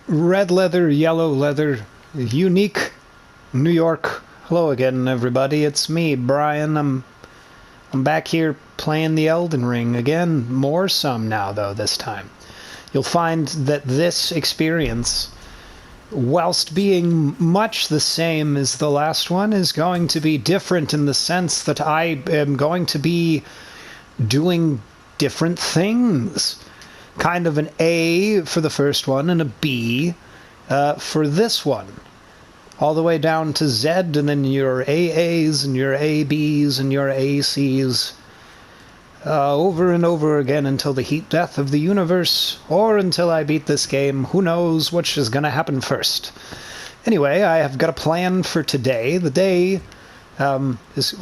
red leather, yellow leather, unique New York. Hello again, everybody. It's me, Brian. I'm back here playing the Elden Ring again. More some now, though, this time. You'll find that this experience, whilst being much the same as the last one, is going to be different in the sense that I am going to be doing different things. Kind of an A for the first one and a B for this one. All the way down to Z, and then your AAs and your ABs and your ACs. Over and over again until the heat death of the universe, or until I beat this game. Who knows which is going to happen first. Anyway, I have got a plan for today. The day is...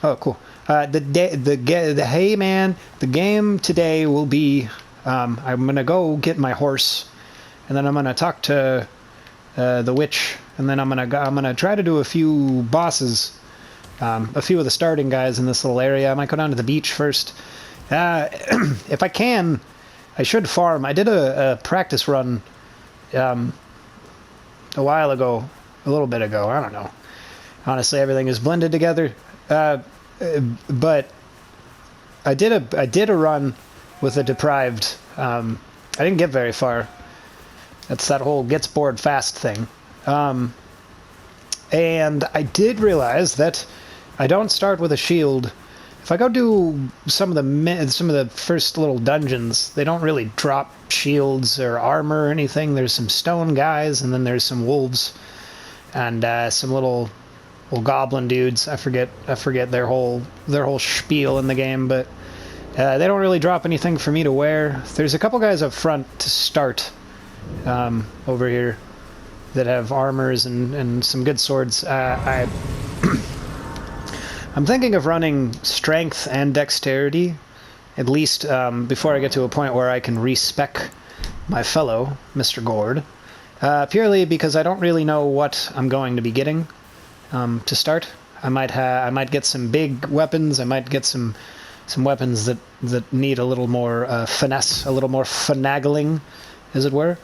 Oh, cool. Hey man, the game today will be, I'm gonna go get my horse, and then I'm gonna talk to the witch, and then I'm gonna try to do a few bosses, a few of the starting guys in this little area. I might go down to the beach first. If I can, I should farm. I did a practice run a while ago, a little bit ago. I don't know. Honestly, everything is blended together. But I did a run with a deprived. I didn't get very far. That's that whole gets bored fast thing. And I did realize that I don't start with a shield. If I go do some of the first little dungeons, they don't really drop shields or armor or anything. There's some stone guys, and then there's some wolves, and some little goblin dudes. I forget their whole spiel in the game, but they don't really drop anything for me to wear. There's a couple guys up front to start over here that have armors and some good swords. I'm thinking of running strength and dexterity, at least before I get to a point where I can respec my fellow Mr. Gord, purely because I don't really know what I'm going to be getting. To start, I might get some big weapons. I might get some weapons that need a little more finesse, a little more finagling, as it were.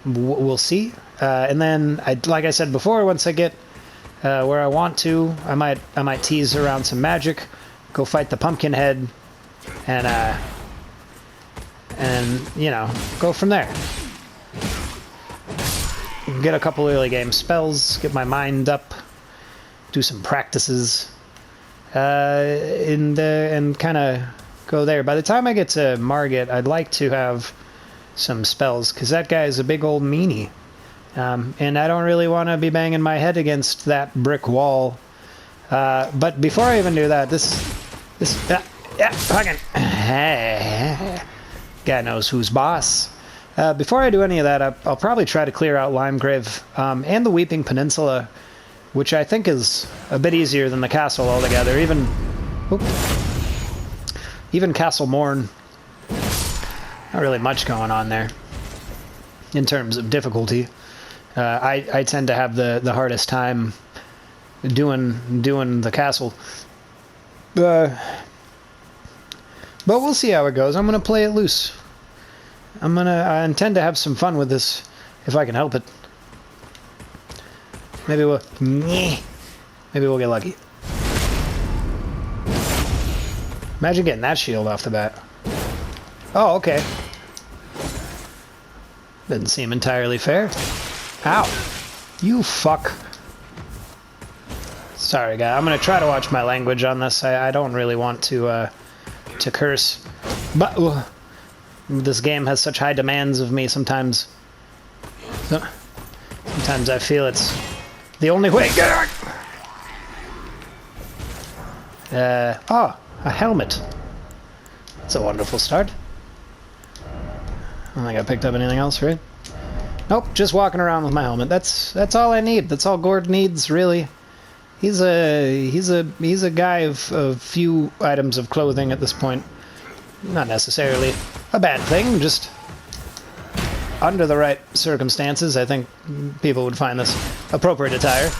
We'll see. And then, like I said before, once I get where I want to, I might tease around some magic, go fight the Pumpkinhead, and you know, go from there. Get a couple early game spells, get my mind up. Do some practices, and kind of go there. By the time I get to Margit, I'd like to have some spells, because that guy is a big old meanie. And I don't really want to be banging my head against that brick wall. But before I even do that, fucking... God knows who's boss. Before I do any of that, I'll probably try to clear out Limgrave, and the Weeping Peninsula, which I think is a bit easier than the castle altogether. Even Castle Morn, not really much going on there in terms of difficulty. I tend to have the hardest time doing the castle. But we'll see how it goes. I'm gonna play it loose. I intend to have some fun with this if I can help it. Maybe we'll get lucky. Imagine getting that shield off the bat. Oh, okay. Didn't seem entirely fair. Ow. You fuck. Sorry, guy. I'm gonna try to watch my language on this. I don't really want to curse. But this game has such high demands of me sometimes. Sometimes I feel it's the only way. A helmet. That's a wonderful start. I don't think I picked up anything else, right? Nope, just walking around with my helmet. That's all I need. That's all Gord needs, really. He's a guy of few items of clothing at this point. Not necessarily a bad thing, just under the right circumstances, I think people would find this appropriate attire.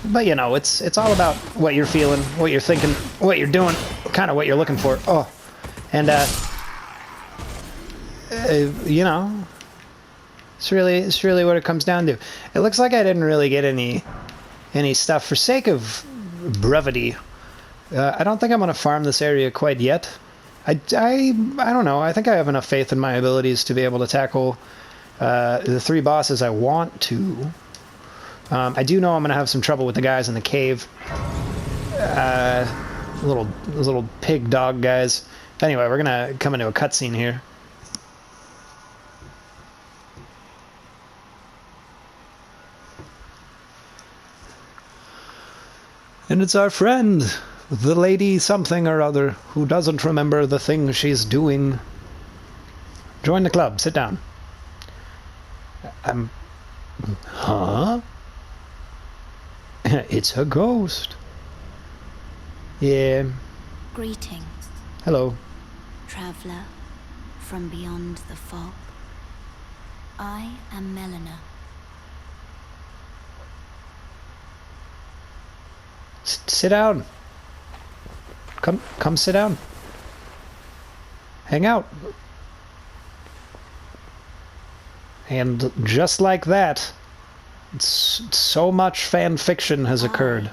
But you know, it's all about what you're feeling, what you're thinking, what you're doing, kind of what you're looking for. Oh, And, you know, it's really what it comes down to. It looks like I didn't really get any stuff. For sake of brevity, I don't think I'm going to farm this area quite yet. I don't know. I think I have enough faith in my abilities to be able to tackle the 3 bosses I want to. I do know I'm going to have some trouble with the guys in the cave. Little pig dog guys. Anyway, we're going to come into a cutscene here. And it's our friend, the lady something or other, who doesn't remember the thing she's doing. Join the club. Sit down. Huh? It's a ghost. Yeah. Greetings. Hello. Traveler from beyond the fog. I am Melina. Sit down. Come sit down. Hang out. And just like that, so much fan fiction has occurred.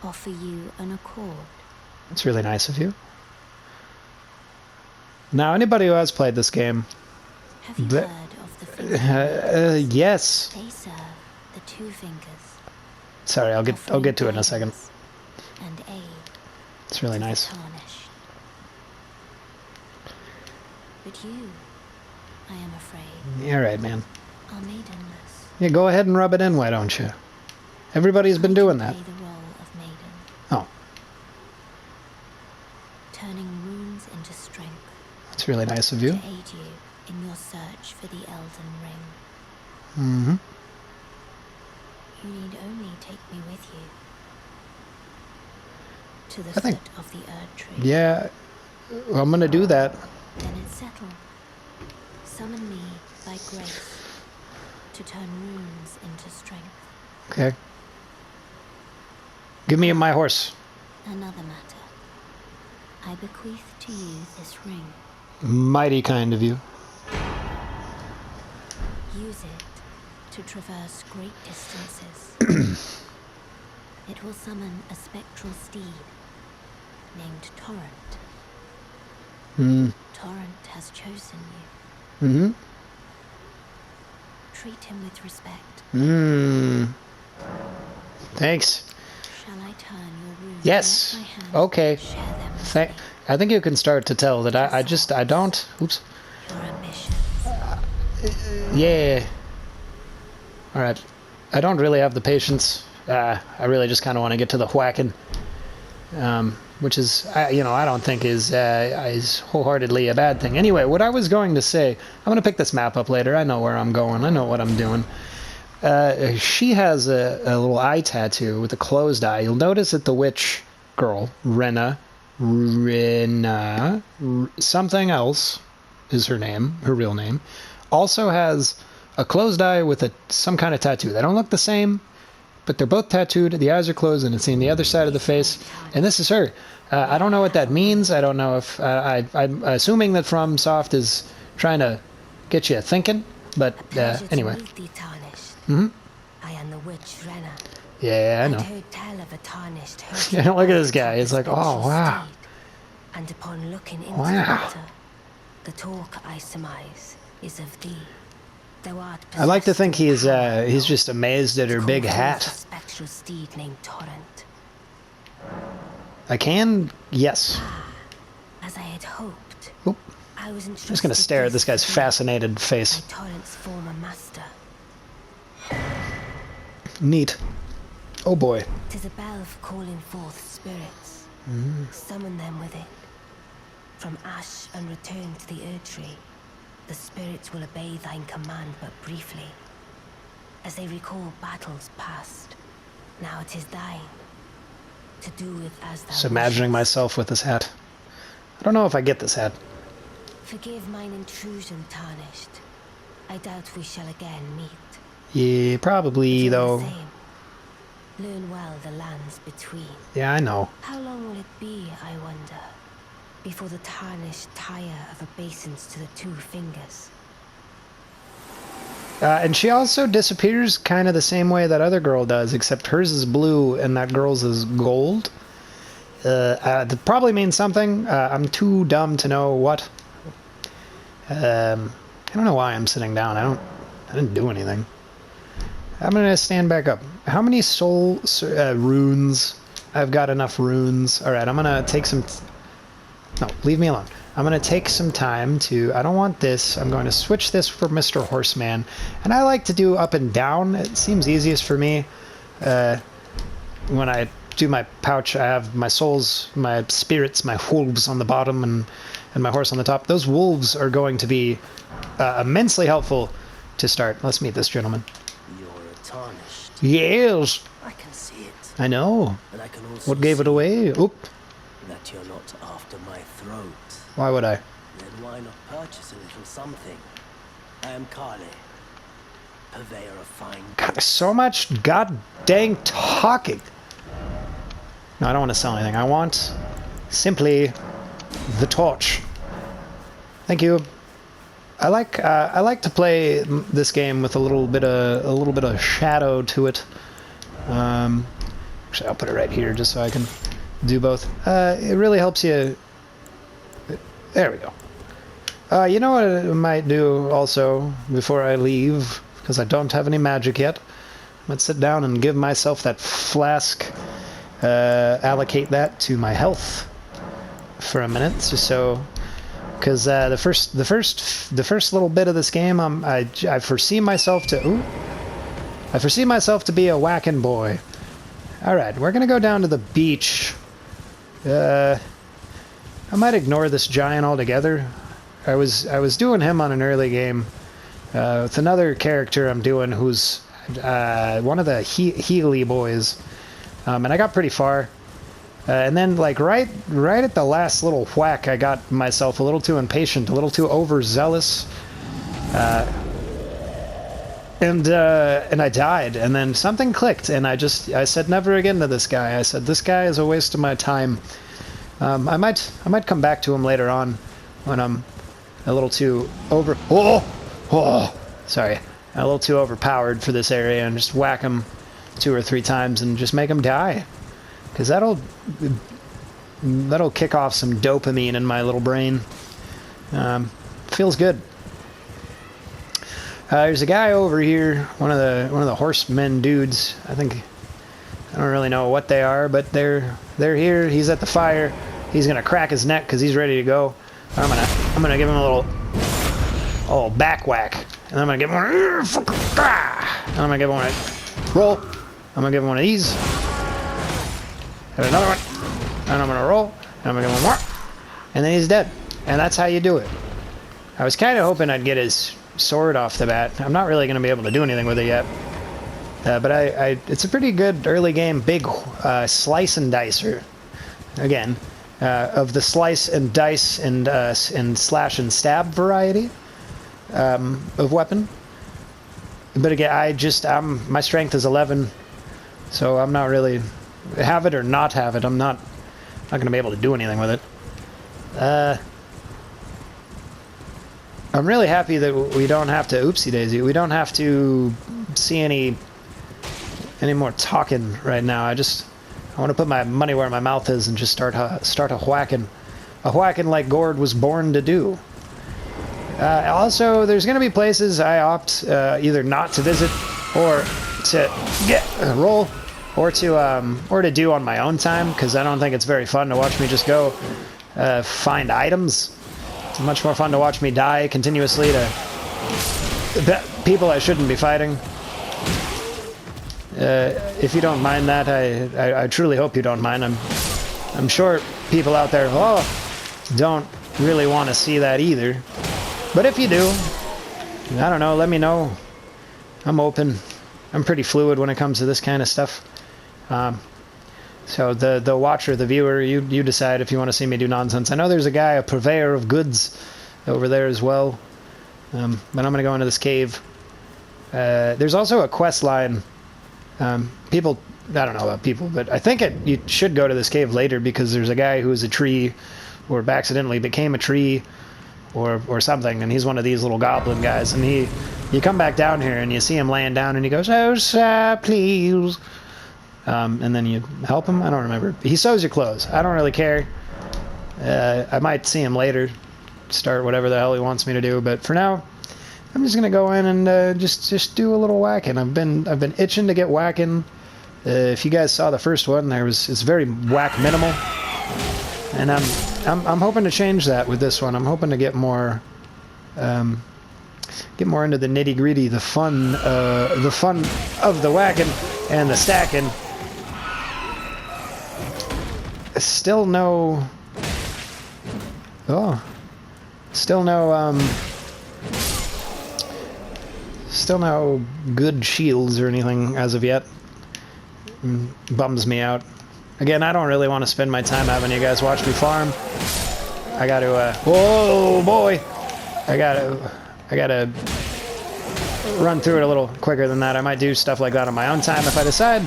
I offer you an accord. That's really nice of you. Now, anybody who has played this game... Have you heard of the fingers? Yes. They serve the 2 fingers. Sorry, I'll get to it in a second. And aid. It's really nice. Tarnished. But you, I am afraid. Yeah, right, man. Are maidenless. Yeah, go ahead and rub it in, why don't you? Everybody's been doing that. Play the role of maiden. Oh. Turning runes into strength. That's really nice of you. To aid you in your search for the Elden Ring. Mm-hmm. You need only take me with you. To the I think... foot of the Erd Tree. Yeah, well, I'm gonna do that. Then it's settled. Summon me by grace to turn runes into strength. Okay. Give me my horse. Another matter. I bequeath to you this ring. Mighty kind of you. Use it to traverse great distances. It will summon a spectral steed named Torrent. Torrent has chosen you. Mm-hmm. Treat him with respect. Thanks. Shall I turn your runes? Yes. My hand, Okay. share them with me. I think you can start to tell that I don't. Oops. Your ambitions. Yeah. All right. I don't really have the patience. I really just kind of want to get to the whackin, which is, you know, I don't think is wholeheartedly a bad thing. Anyway, what I was going to say, I'm going to pick this map up later. I know where I'm going. I know what I'm doing. She has a little eye tattoo with a closed eye. You'll notice that the witch girl, Rena, something else is her name, her real name, also has a closed eye with some kind of tattoo. They don't look the same, but they're both tattooed. The eyes are closed, and it's on the other side of the face. And this is her. I don't know what that means. I don't know if... I'm assuming that FromSoft is trying to get you thinking, but anyway. Mm-hmm. I am the witch Rena. Yeah, I know. I'd heard tell of a tarnished Yeah, look at this guy. He's like, oh, wow. And upon looking into the Wow. matter, the talk I surmise is of thee. Thou art I like to think he's possessed just amazed at her big with a hat. spectral steed named Torrent. I can? Yes. As I had hoped, Oop. I was I'm just gonna stare at this guy's fascinated face. by Torrent's former master. Neat. Oh boy. 'Tis a bell for calling forth spirits. Summon them with it. From ash and return to the Erd Tree, the spirits will obey thine command but briefly, as they recall battles past. Now it is thine to do with as thou Just imagining wishes. myself with this hat. I don't know if I get this hat. Forgive mine intrusion, Tarnished. I doubt we shall again meet. Yeah, probably, But all though. the same, learn well the lands between. Yeah, I know. How long will it be, I wonder, before the tarnished tire of obeisance to the 2 fingers. And she also disappears kind of the same way that other girl does, except hers is blue and that girl's is gold. That probably means something. I'm too dumb to know what. I don't know why I'm sitting down. I didn't do anything. I'm gonna stand back up. How many soul runes? I've got enough runes. All right, I'm gonna take some. No, leave me alone. I'm going to take some time to... I don't want this. I'm going to switch this for Mr. Horseman. And I like to do up and down. It seems easiest for me. When I do my pouch, I have my souls, my spirits, my wolves on the bottom and my horse on the top. Those wolves are going to be immensely helpful to start. Let's meet this gentleman. You're tarnished. Yes. I can see it. I know. And I can also What gave it away? Oop. that you're not after my throat. Why would I? Then why not purchase a little something? I am Carly, purveyor of fine God, so much god dang talking. No, I don't want to sell anything. I want simply the torch. Thank you. I like to play this game with a little bit of shadow to it. Actually, I'll put it right here just so I can do both. It really helps you. There we go. You know what I might do also before I leave, because I don't have any magic yet. I might sit down and give myself that flask. Allocate that to my health for a minute, just so. Because the first little bit of this game, I foresee myself to. Ooh, I foresee myself to be a whackin' boy. All right, we're gonna go down to the beach. I might ignore this giant altogether. I was doing him on an early game with another character I'm doing who's one of the Healy boys, and I got pretty far. And then, like right at the last little whack, I got myself a little too impatient, a little too overzealous, and I died. And then something clicked, and I said never again to this guy. I said this guy is a waste of my time. I might come back to him later on when I'm a little too sorry, a little too overpowered for this area, and just whack him 2 or 3 times and just make him die, because that'll kick off some dopamine in my little brain. Feels good. There's a guy over here, one of the horsemen dudes. I don't really know what they are, but they're here. He's at the fire. He's gonna crack his neck because he's ready to go. I'm gonna give him a little back whack, and I'm gonna give him one. And I'm gonna give him one. Roll. I'm gonna give him one of these. And another one. And I'm gonna roll. And I'm gonna give him one more. And then he's dead. And that's how you do it. I was kind of hoping I'd get his sword off the bat. I'm not really gonna be able to do anything with it yet. But it's a pretty good early game, big slice and dicer. Again, of the slice and dice and slash and stab variety of weapon. But again, my strength is 11, so I'm not really have it or not have it. I'm not going to be able to do anything with it. I'm really happy that we don't have to oopsie daisy. We don't have to see any more talking right now. I want to put my money where my mouth is and just start a whacking like Gord was born to do. Also, there's going to be places I opt either not to visit or to get a roll, or to do on my own time, because I don't think it's very fun to watch me just go find items. It's much more fun to watch me die continuously to people I shouldn't be fighting. If you don't mind that, I truly hope you don't mind. I'm sure people out there don't really want to see that either. But if you do, I don't know, let me know. I'm open. I'm pretty fluid when it comes to this kind of stuff. So the watcher, the viewer, you decide if you want to see me do nonsense. I know there's a guy, a purveyor of goods, over there as well. But I'm going to go into this cave. There's also a quest line. People, I don't know about people, but I think you should go to this cave later, because there's a guy who's a tree or accidentally became a tree, or something, and he's one of these little goblin guys, and you come back down here and you see him laying down and he goes, "Oh sir, please," and then you help him. I don't remember. He sews your clothes. I don't really care. I might see him later, start whatever the hell he wants me to do, but for now I'm just gonna go in and just do a little whacking. I've been itching to get whacking. If you guys saw the first one, it's very whack minimal, and I'm hoping to change that with this one. I'm hoping to get more into the nitty gritty, the fun of the whacking and the stacking. Still no good shields or anything as of yet. Bums me out. Again, I don't really want to spend my time having you guys watch me farm. I gotta, whoa boy! I gotta run through it a little quicker than that. I might do stuff like that on my own time. If I decide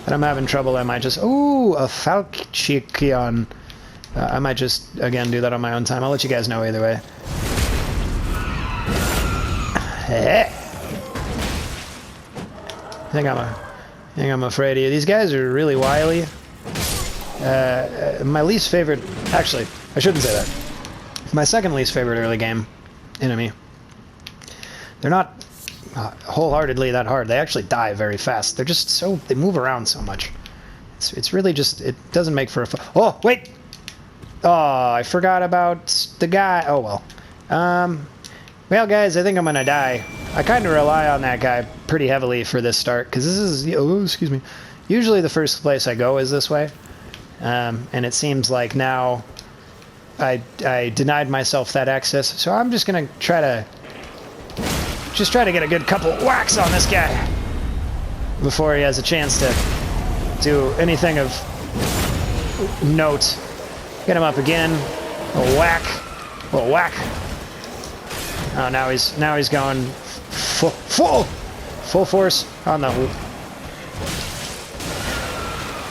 that I'm having trouble, I might just, ooh, a Falchikion. I might just, again, do that on my own time. I'll let you guys know either way. I think I'm afraid of you. These guys are really wily. My least favorite... Actually, I shouldn't say that. My second least favorite early game enemy. They're not wholeheartedly that hard. They actually die very fast. They're just so... They move around so much. It's really just... It doesn't make for a... Oh, wait! Oh, I forgot about the guy. Oh, well. Well, guys, I think I'm gonna die. I kind of rely on that guy pretty heavily for this start, because this is... Oh, excuse me. Usually the first place I go is this way. And it seems like now I denied myself that access, so I'm just gonna try to get a good couple whacks on this guy before he has a chance to do anything of note. Get him up again. A whack. A whack. Oh, now he's going full force on the...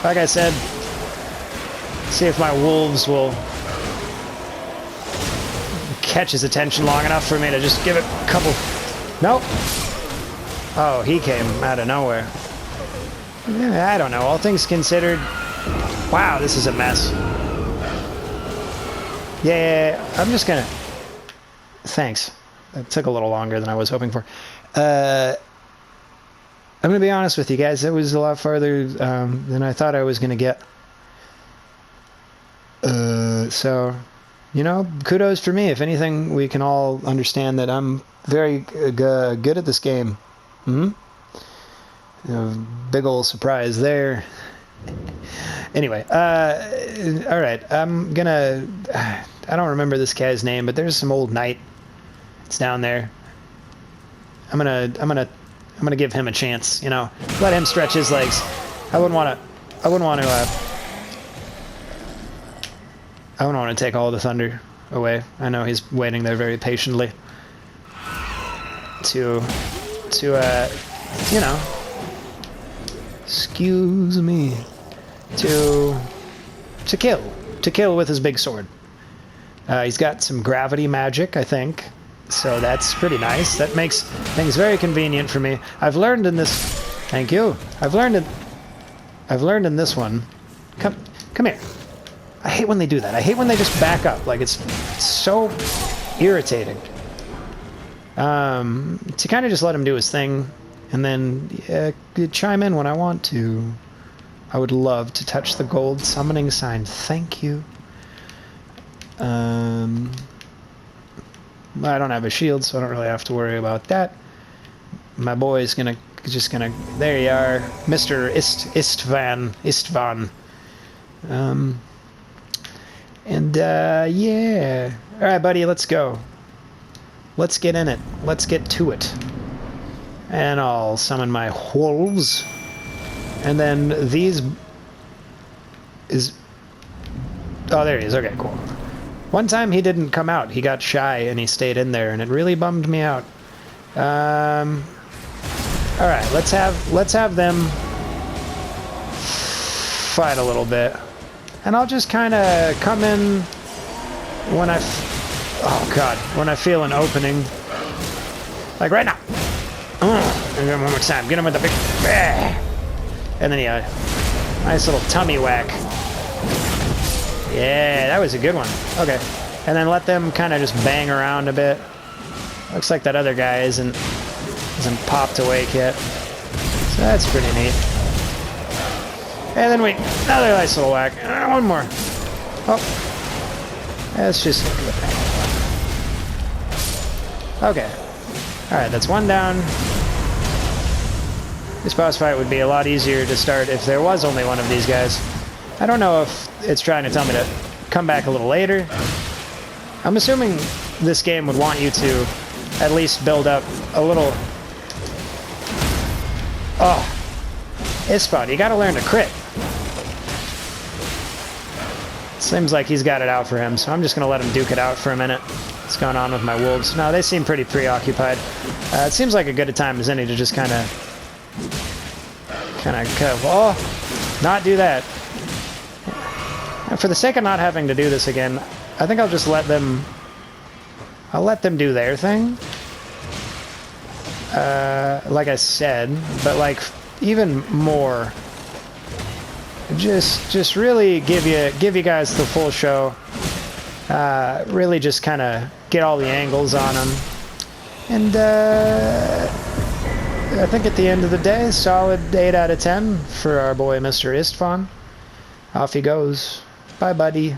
Like I said, see if my wolves will catch his attention long enough for me to just give it a couple... Nope. Oh, he came out of nowhere. I don't know. All things considered... Wow, this is a mess. Yeah, I'm just gonna... Thanks. That took a little longer than I was hoping for. I'm gonna be honest with you guys. It was a lot farther than I thought I was gonna get. So, you know, kudos for me. If anything, we can all understand that I'm very good at this game. Big old surprise there. Anyway, all right. I'm gonna... I don't remember this guy's name, but there's some old knight. It's down there. I'm gonna give him a chance. You know, let him stretch his legs. I wouldn't want to take all the thunder away. I know he's waiting there very patiently to you know, excuse me, to kill with his big sword. He's got some gravity magic, I think, so that's pretty nice. That makes things very convenient for me. I've learned in this... Thank you. I've learned in this one... Come here. I hate when they do that. I hate when they just back up. Like, it's so irritating. To kind of just let him do his thing, and then chime in when I want to. I would love to touch the gold summoning sign. Thank you. I don't have a shield, so I don't really have to worry about that. My boy's just gonna... There you are, Mr. Istvan. Yeah. All right, buddy, let's go. Let's get in it. Let's get to it. And I'll summon my wolves. And then these... Oh, there he is. Okay, cool. One time he didn't come out. He got shy and he stayed in there, and it really bummed me out. All right, let's have them fight a little bit, and I'll just kind of come in when oh god, when I feel an opening, like right now. And one more time, get him with the big, and then yeah, nice little tummy whack. Yeah, that was a good one. Okay, and then let them kind of just bang around a bit. Looks like that other guy hasn't popped awake yet, so that's pretty neat. And then another nice little whack. One more. Oh, that's just okay. All right, that's one down. This boss fight would be a lot easier to start if there was only one of these guys. I don't know if it's trying to tell me to come back a little later. I'm assuming this game would want you to at least build up a little... Oh. Ispan, you gotta learn to crit. Seems like he's got it out for him, so I'm just gonna let him duke it out for a minute. What's going on with my wolves? No, they seem pretty preoccupied. It seems like a good a time as any to just kind of, oh, not do that. And for the sake of not having to do this again, I think I'll just let them do their thing. Like I said, but like even more, just really give you guys the full show. Really just kind of get all the angles on them, and I think at the end of the day, solid 8 out of 10 for our boy Mr. Istvan. Off he goes. Bye, buddy.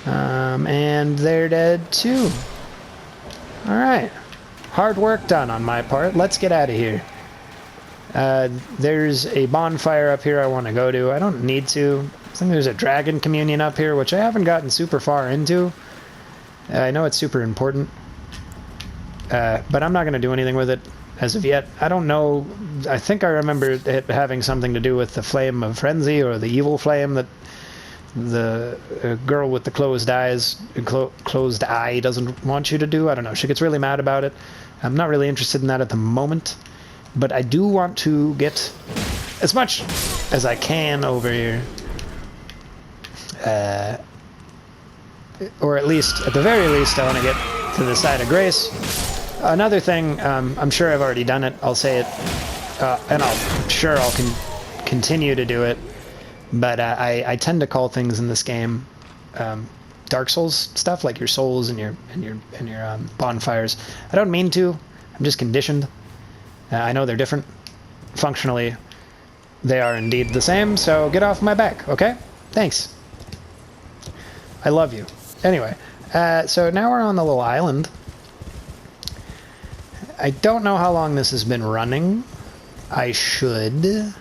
And they're dead too. All right, hard work done on my part. Let's get out of here. There's a bonfire up here I want to go to. I don't need to. I think there's a dragon communion up here, which I haven't gotten super far into. I know it's super important, but I'm not going to do anything with it as of yet. I don't know. I think I remember it having something to do with the flame of frenzy, or the evil flame that the girl with the closed eye doesn't want you to do. I don't know. She gets really mad about it. I'm not really interested in that at the moment, but I do want to get as much as I can over here. Or at least, at the very least, I want to get to the side of grace. Another thing, I'm sure I've already done it. I'll say it, and I'll continue to do it. But I tend to call things in this game Dark Souls stuff, like your souls and your bonfires. I don't mean to. I'm just conditioned. I know they're different. Functionally, they are indeed the same. So get off my back, okay? Thanks. I love you. Anyway, so now we're on the little island. I don't know how long this has been running. I should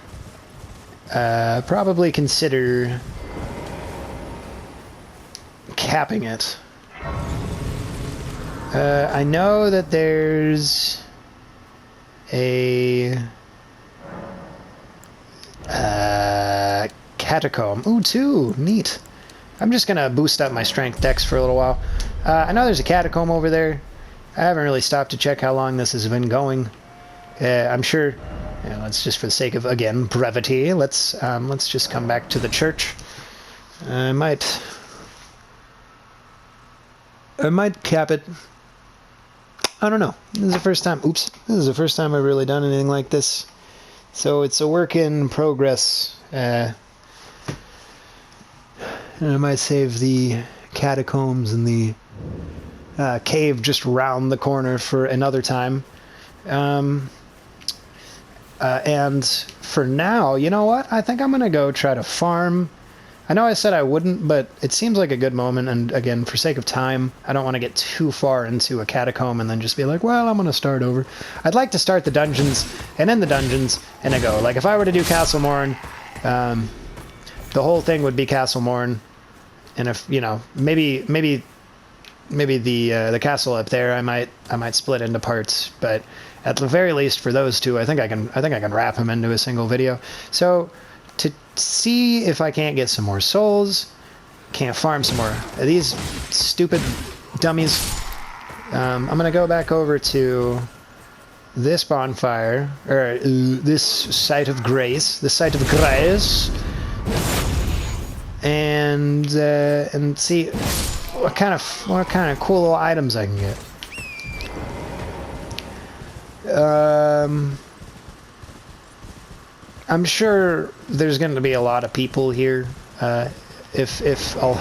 probably consider capping it. I know that there's a catacomb. Ooh, 2. Neat. I'm just gonna boost up my strength dex for a little while. I know there's a catacomb over there. I haven't really stopped to check how long this has been going. I'm sure. Yeah, let's just, for the sake of, again, brevity, let's just come back to the church. I might cap it. I don't know. This is the first time. Oops. This is the first time I've really done anything like this. So it's a work in progress. And I might save the catacombs and the cave just round the corner for another time. And for now, you know what? I think I'm going to go try to farm. I know I said I wouldn't, but it seems like a good moment. And again, for sake of time, I don't want to get too far into a catacomb and then just be like, well, I'm going to start over. I'd like to start the dungeons and end the dungeons and I go. Like if I were to do Castle Morn, the whole thing would be Castle Morn. And if, you know, maybe the castle up there, I might split into parts, but at the very least for those two, I think I can wrap them into a single video. So to see if I can't get some more souls, can't farm some more of these stupid dummies, I'm gonna go back over to this bonfire, or this site of grace, and see. what kind of cool little items I can get. I'm sure there's going to be a lot of people here. If I'll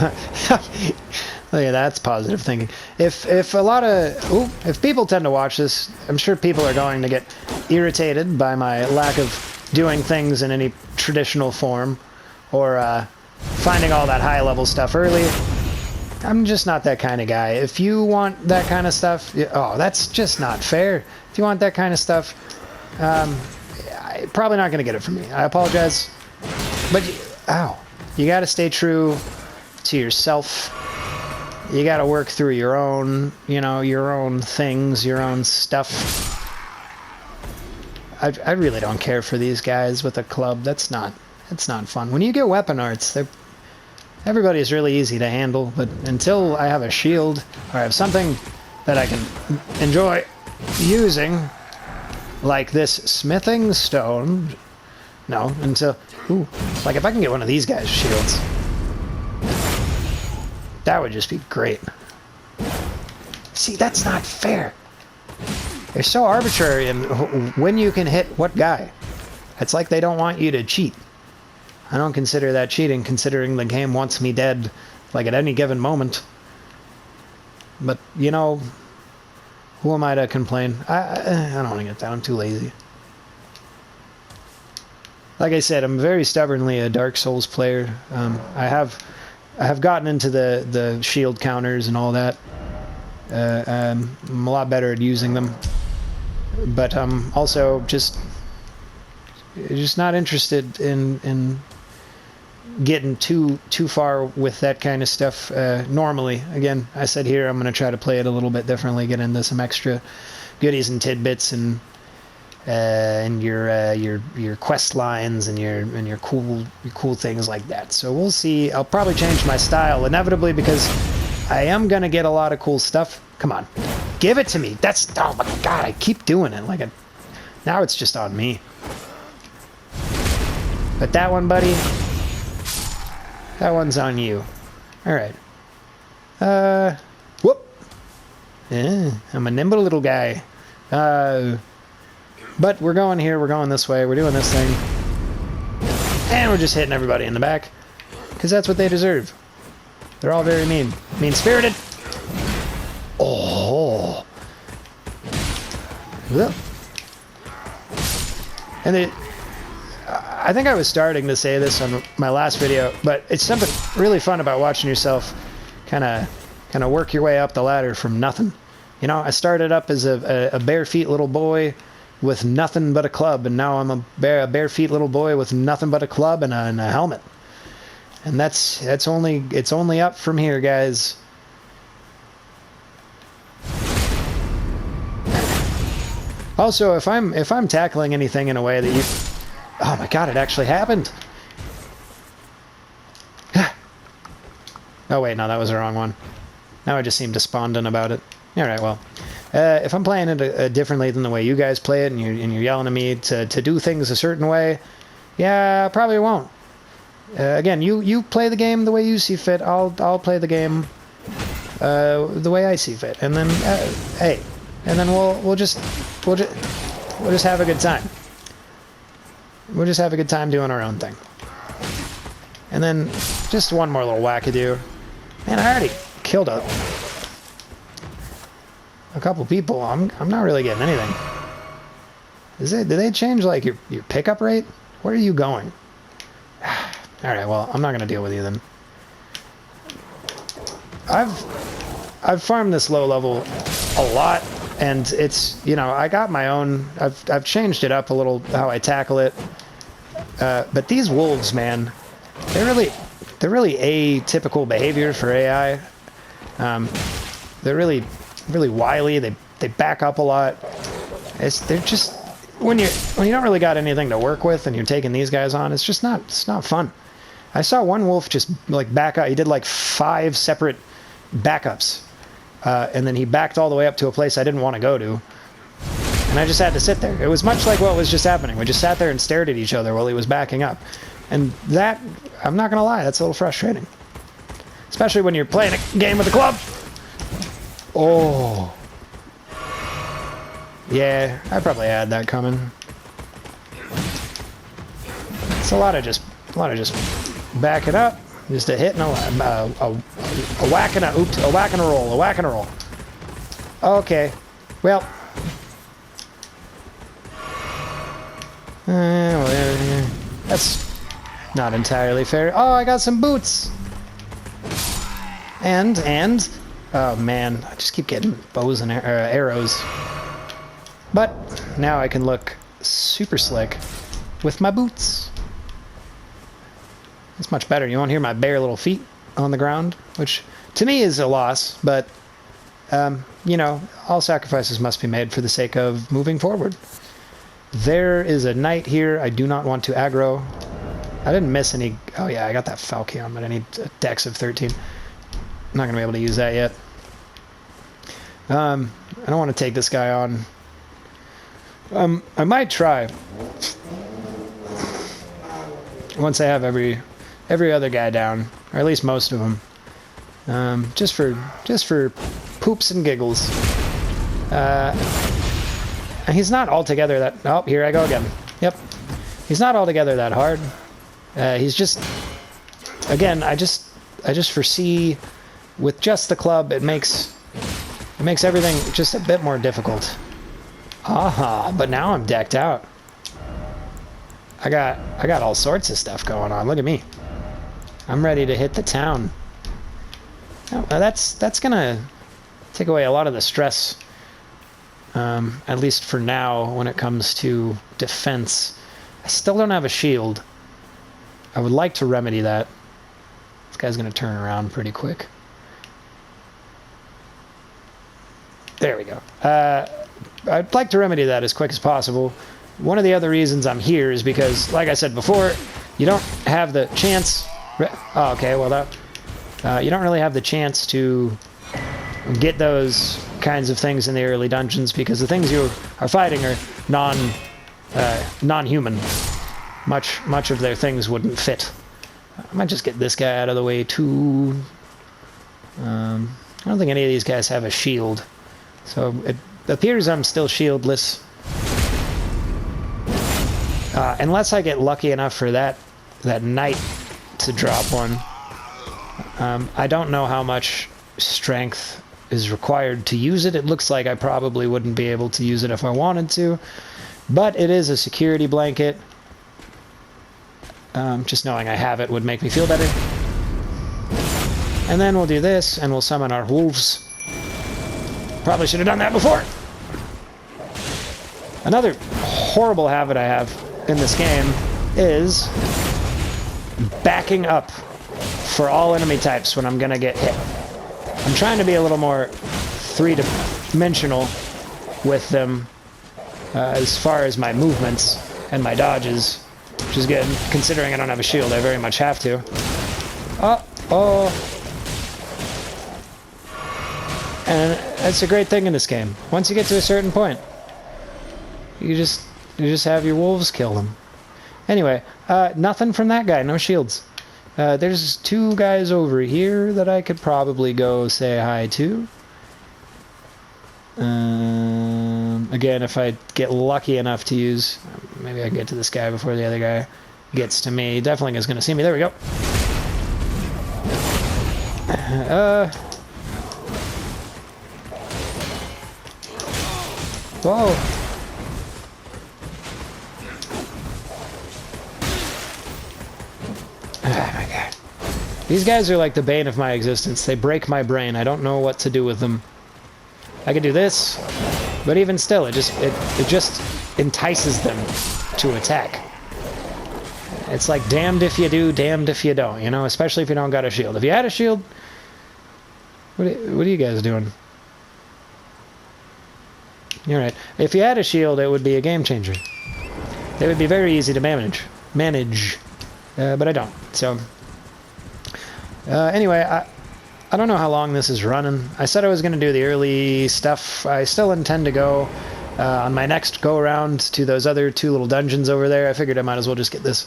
oh yeah, that's positive thinking. If people tend to watch this, I'm sure people are going to get irritated by my lack of doing things in any traditional form, or finding all that high level stuff early. I'm just not that kind of guy. If you want that kind of stuff, oh, that's just not fair. If you want that kind of stuff, I'm probably not going to get it from me. I apologize, but you got to stay true to yourself. You got to work through your own, your own things, your own stuff. I really don't care for these guys with a club. That's not fun. When you get weapon arts, everybody's really easy to handle, but until I have a shield or I have something that I can enjoy using, like this smithing stone, like if I can get one of these guys' shields, that would just be great. See, that's not fair. They're so arbitrary in when you can hit what guy. It's like they don't want you to cheat. I don't consider that cheating, considering the game wants me dead, like at any given moment. But, who am I to complain? I don't want to get that. I'm too lazy. Like I said, I'm very stubbornly a Dark Souls player. I have gotten into the shield counters and all that. I'm a lot better at using them. But I'm also just not interested in getting too far with that kind of stuff normally. Again, I said here I'm going to try to play it a little bit differently, get into some extra goodies and tidbits and your quest lines and your cool things like that. So we'll see. I'll probably change my style inevitably because I am going to get a lot of cool stuff. Come on. Give it to me. Oh my god, I keep doing it. Now it's just on me. But that one, buddy, that one's on you. Alright. Whoop! Yeah, I'm a nimble little guy. But we're going here, we're going this way, we're doing this thing. And we're just hitting everybody in the back. Because that's what they deserve. They're all very mean. Mean-spirited. Oh! And I think I was starting to say this on my last video, but it's something really fun about watching yourself kind of work your way up the ladder from nothing. I started up as a bare feet little boy with nothing but a club, and now I'm a bare feet little boy with nothing but a club and a helmet. And it's only up from here, guys. Also, if I'm tackling anything in a way that you... Oh my god, it actually happened! Oh wait, no, that was the wrong one. Now I just seem despondent about it. Alright, well. If I'm playing it differently than the way you guys play it, and you're yelling at me to do things a certain way, yeah, I probably won't. Again, you play the game the way you see fit. I'll play the game the way I see fit, and then hey, and then we'll just have a good time. We'll just have a good time doing our own thing. And then just one more little wackadoo. Man, I already killed a couple people. I'm not really getting anything. Did they change like your pickup rate? Where are you going? Alright, well, I'm not gonna deal with you then. I've farmed this low level a lot, and it's, I got my own. I've changed it up a little how I tackle it. But these wolves, man, they're really atypical behavior for AI. They're really wily. They back up a lot. They're just when you don't really got anything to work with and you're taking these guys on, it's not fun. I saw one wolf just like back up. He did like 5 separate backups, and then he backed all the way up to a place I didn't want to go to, and I just had to sit there. It was much like what was just happening. We just sat there and stared at each other while he was backing up, and that, I'm not gonna lie, that's a little frustrating. Especially when you're playing a game with a club. Oh. Yeah, I probably had that coming. It's a lot of just back it up. Just a hit and a whack and a oops, a whack and a roll, a whack and a roll. Okay, well. That's not entirely fair. Oh, I got some boots. And oh man, I just keep getting bows and arrows. But now I can look super slick with my boots. It's much better. You won't hear my bare little feet on the ground, which to me is a loss, but you know, all sacrifices must be made for the sake of moving forward. There is a knight here. I do not want to aggro. I didn't miss any. Oh yeah, I got that Falchion, but I need a dex of 13. I'm not going to be able to use that yet. I don't want to take this guy on. I might try. Once I have every other guy down, or at least most of them. Just for poops and giggles. He's not altogether that... Oh, here I go again. Yep. He's not altogether that hard. He's just... Again, I just foresee with just the club, it makes everything just a bit more difficult. Aha, but now I'm decked out. I got all sorts of stuff going on. Look at me. I'm ready to hit the town. Oh, that's gonna take away a lot of the stress, at least for now, when it comes to defense. I still don't have a shield. I would like to remedy that. This guy's gonna turn around pretty quick. There we go. I'd like to remedy that as quick as possible. One of the other reasons I'm here is because, like I said before, you don't have the chance... Oh, okay, well that... you don't really have the chance to get those kinds of things in the early dungeons because the things you are fighting are non-human. Much of their things wouldn't fit. I might just get this guy out of the way too. I don't think any of these guys have a shield, so it appears I'm still shieldless. Unless I get lucky enough for that knight to drop one. I don't know how much strength is required to use it. It looks like I probably wouldn't be able to use it if I wanted to, but it is a security blanket. Just knowing I have it would make me feel better. And then we'll do this, and we'll summon our wolves. Probably should have done that before. Another horrible habit I have in this game is backing up for all enemy types when I'm gonna get hit. I'm trying to be a little more three-dimensional with them as far as my movements and my dodges, which is good. Considering I don't have a shield, I very much have to. Oh. And that's a great thing in this game. Once you get to a certain point, you just have your wolves kill them. Anyway, nothing from that guy. No shields. There's two guys over here that I could probably go say hi to. Again, if I get lucky enough to use... Maybe I can get to this guy before the other guy gets to me. Definitely is going to see me. There we go. Whoa. Oh my god. These guys are like the bane of my existence. They break my brain. I don't know what to do with them. I could do this, but even still, it just entices them to attack. It's like damned if you do, damned if you don't, you know, especially if you don't got a shield. If you had a shield, what are you guys doing? You're right. If you had a shield, it would be a game changer. It would be very easy to manage, but I don't. So, anyway, I don't know how long this is running. I said I was going to do the early stuff. I still intend to go on my next go-around to those other two little dungeons over there. I figured I might as well just get this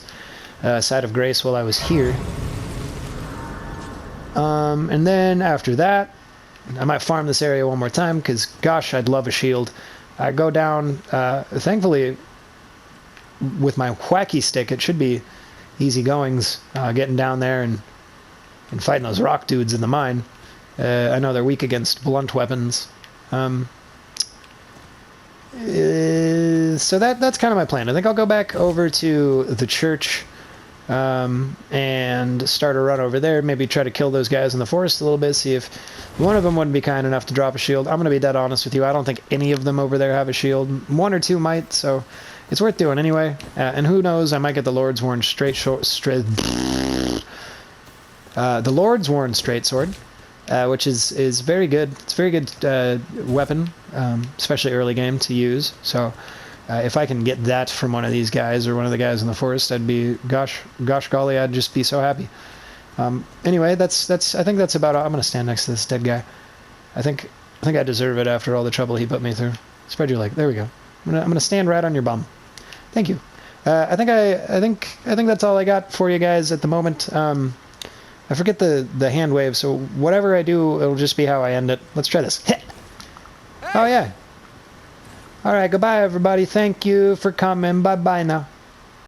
side of grace while I was here. And then after that, I might farm this area one more time, because, gosh, I'd love a shield. I go down, thankfully, with my whacky stick, it should be easy goings, getting down there and fighting those rock dudes in the mine. I know they're weak against blunt weapons. So that's kind of my plan. I think I'll go back over to the church and start a run over there. Maybe try to kill those guys in the forest a little bit, see if one of them wouldn't be kind enough to drop a shield. I'm going to be dead honest with you. I don't think any of them over there have a shield. One or two might, so it's worth doing anyway. And who knows, I might get the Lord's Worn the Lord's Worn Straight Sword, which is very good. It's a very good weapon, especially early game to use. So if I can get that from one of these guys or one of the guys in the forest, I'd be, gosh golly, I'd just be so happy. Anyway, I think that's about all. I'm going to stand next to this dead guy. I think I deserve it after all the trouble he put me through. Spread your leg. There we go. I'm gonna stand right on your bum. Thank you. I think that's all I got for you guys at the moment. I forget the hand wave, so whatever I do, it'll just be how I end it. Let's try this. Hit. Oh yeah. All right. Goodbye, everybody. Thank you for coming. Bye bye now.